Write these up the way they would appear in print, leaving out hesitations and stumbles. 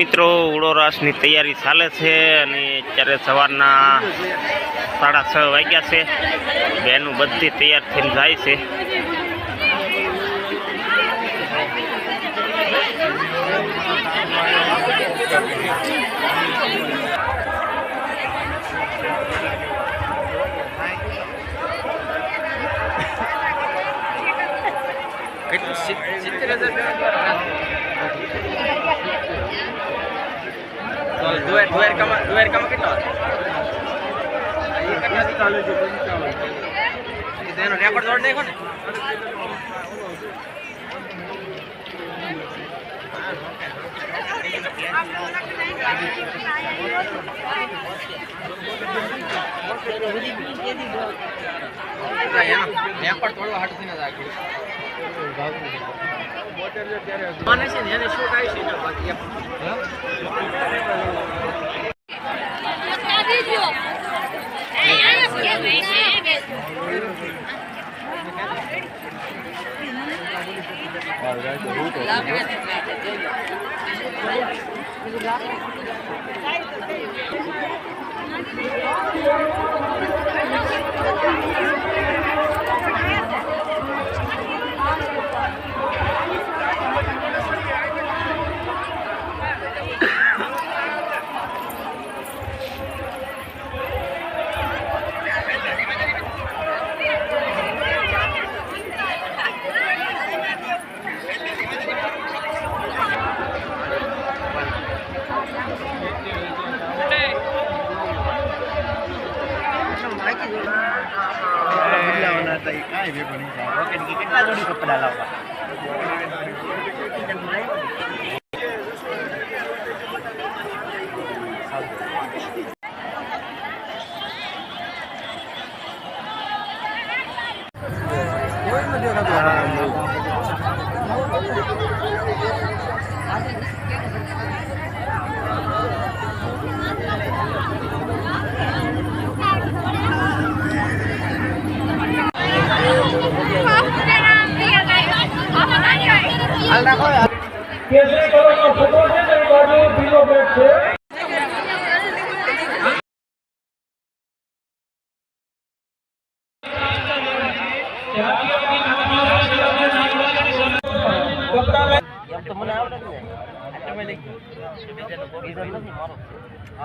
મિત્રો ઉડોરાસની તૈયારી ચાલે છે અને અત્યારે સવારના 6:30 વાગ્યા છે। બહેનો બધી તૈયાર થઈને જાય છે। રેકોર્ડ જોડ દેખો ને રેકોર્ડ તોડવા હાટ થી ના મને છે ને એને શૂટ આવી છે ને બાકી કેસરી કલરનો ફોટો છે ને બાજુ પીલો બેગ છે।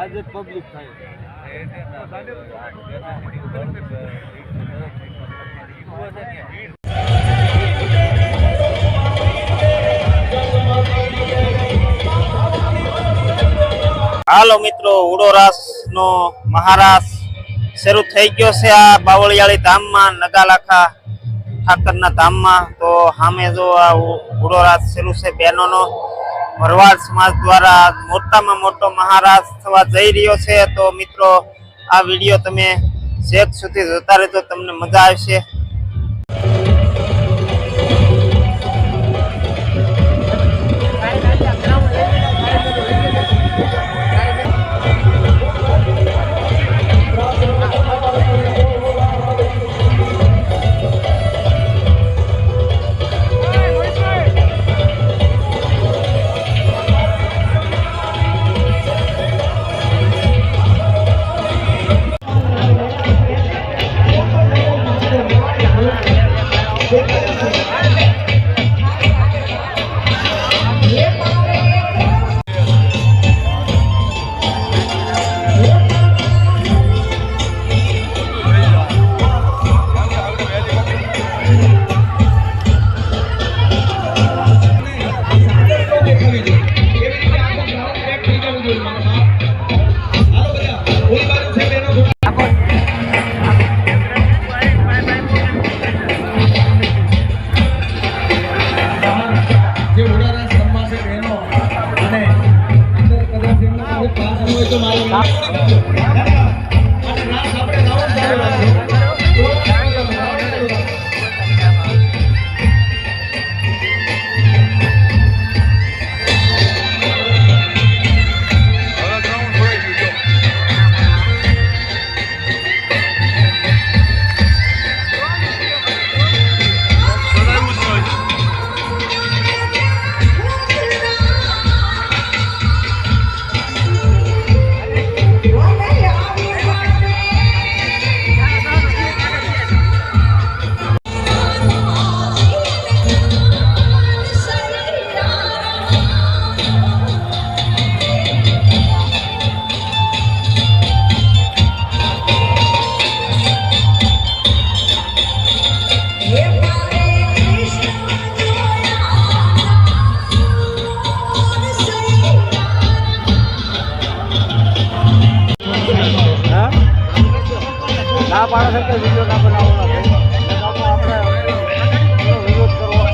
आज पब्लिक થાય હાલો મિત્રો ઉડોરાસનો મહારાસ શરૂ થઈ ગયો છે। આ બાવળિયાળી ધામમાં નગાલાખા ઠાકરના ધામમાં તો સામે જો આ ઉડોરાસ શરૂ છે। બહેનોનો ભરવાડ સમાજ દ્વારા મોટામાં મોટો મહારાસ થવા જઈ રહ્યો છે। તો મિત્રો આ વિડીયો તમે છેક સુધી જોતા રહેજો, તમને મજા આવશે। ના પાડે છે કે વિડીયો ના બનાવવાનો આપણે વિરોધ કરવો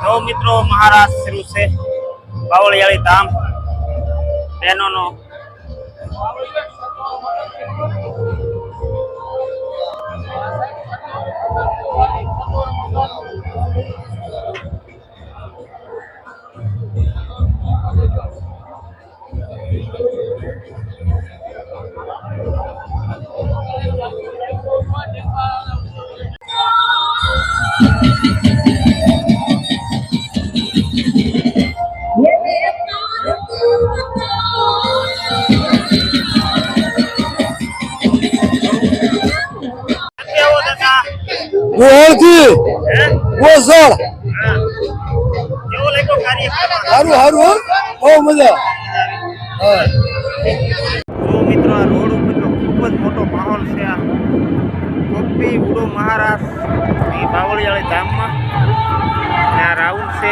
જો મિત્રો મહારાજ શરૂ છે બાવળિયાળી ધામ બહેનોનો કેવો લાગ્યો કાર્યક્રમ? હારું હારું બહુ મજા. જો મિત્રો આ રોડ ઉપરનો ખૂબ જ મોટો માહોલ છે. આ ગોપી ઉડો મહારાજ બાવળિયાળી ધામમાં આ રાઉન્ડ છે.